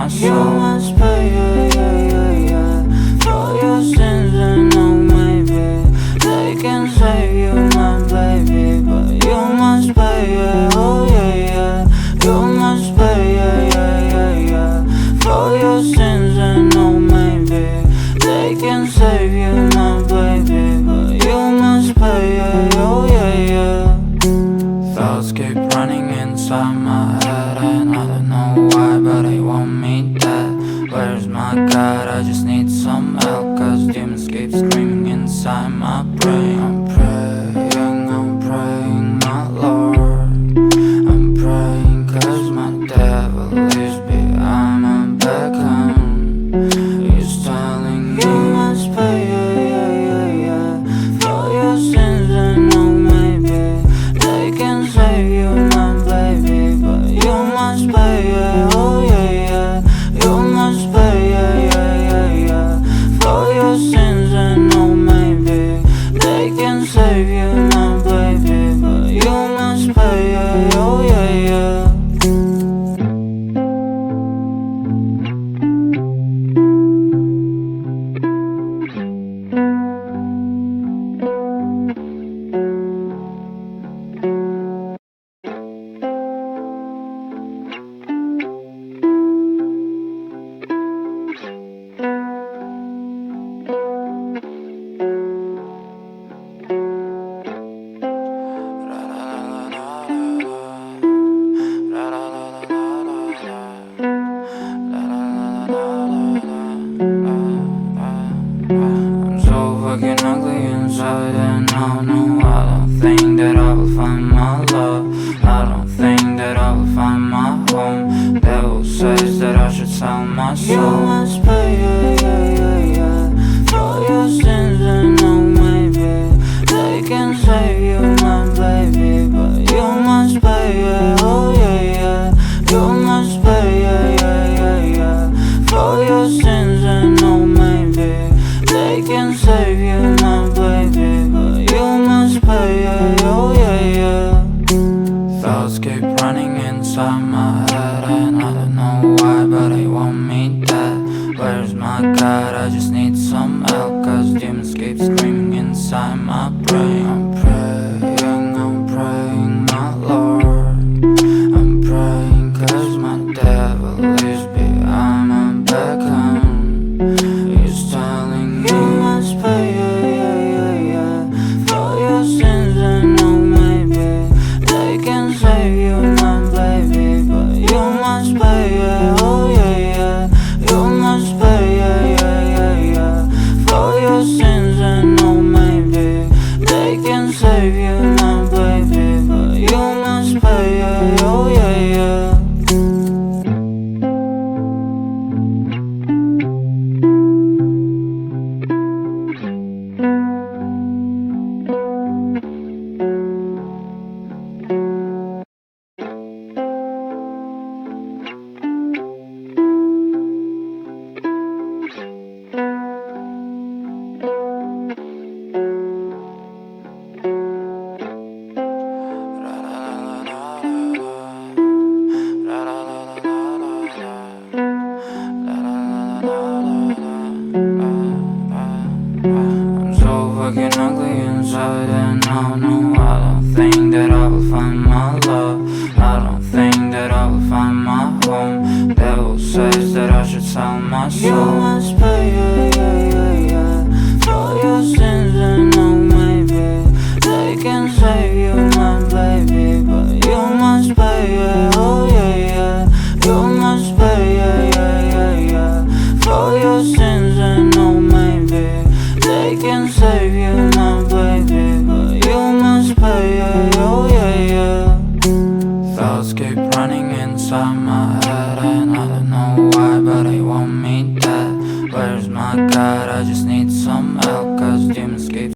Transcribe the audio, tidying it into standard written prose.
my soul. You must pay, yeah, yeah, yeah, yeah, for your sins, and no, maybe they can save you, my baby, but you must pay, yeah, oh yeah, yeah. You must pay, yeah, yeah, yeah, yeah, for your sins, and no, maybe they can save you, my baby, but you must pay, yeah, oh yeah, yeah. Thoughts keep running inside my head, and I don't know why, but they want me dead. Where's my God? I just need some help, cause demons keep screaming inside my brain. I'm praying, my Lord. I'm praying cause my devil is behind my back, he's telling me you must pay, yeah, yeah, yeah, yeah, for your sins, and no, maybe they can save you, my baby, but you must pay, yeah, oh yeah, yeah. You must pay, yeah, yeah, yeah, yeah, for your sins, and no, maybe they can save you, my baby, but you must pay, yeah, oh yeah, yeah. I'm so fucking ugly inside, and I know I don't think that I will find my love. I don't think that I will find my home. Devil says that I should sell my soul. You must pay, yeah, yeah, yeah, yeah, for your sins, and no, maybe they can save you, my baby, but you must pay, yeah, oh yeah, yeah. You must pay, yeah, yeah, yeah, yeah, for your sins, and no, maybe they can save you, my baby, but you must pay, yeah, oh yeah, yeah. Thoughts keep running inside my head, and I don't know why, but they want me dead. Where's my God? I just need some help, cause demons keep screaming inside my brain. I'm praying, my Lord. I'm praying cause my devil is behind my back, he's telling me you must pay, yeah, yeah, yeah, yeah, for your sins, and no, maybe they can save you, my baby, but you must pay, yeah, oh yeah, yeah. You must pay, yeah, yeah, yeah, yeah, for your sins, and no, maybe they can save you, my baby, but you must pay, yeah, oh yeah, yeah. I'm so fucking ugly inside, and I know I don't think that I will find my love. I don't think that I will find my home. Devil says that I should sell my You soul. must pay, yeah, yeah, yeah, yeah, for your sins, and no, maybe they can save you, my baby, but you must pay, yeah, oh yeah, yeah. You must pay, yeah, yeah, yeah, yeah, for your sins, and no, maybe they can save you, my baby, but you must pay, yeah, oh yeah, yeah. Thoughts keep running inside my head, and I don't know why, but they want me dead. Where's my God? I just need some help, cause demons keep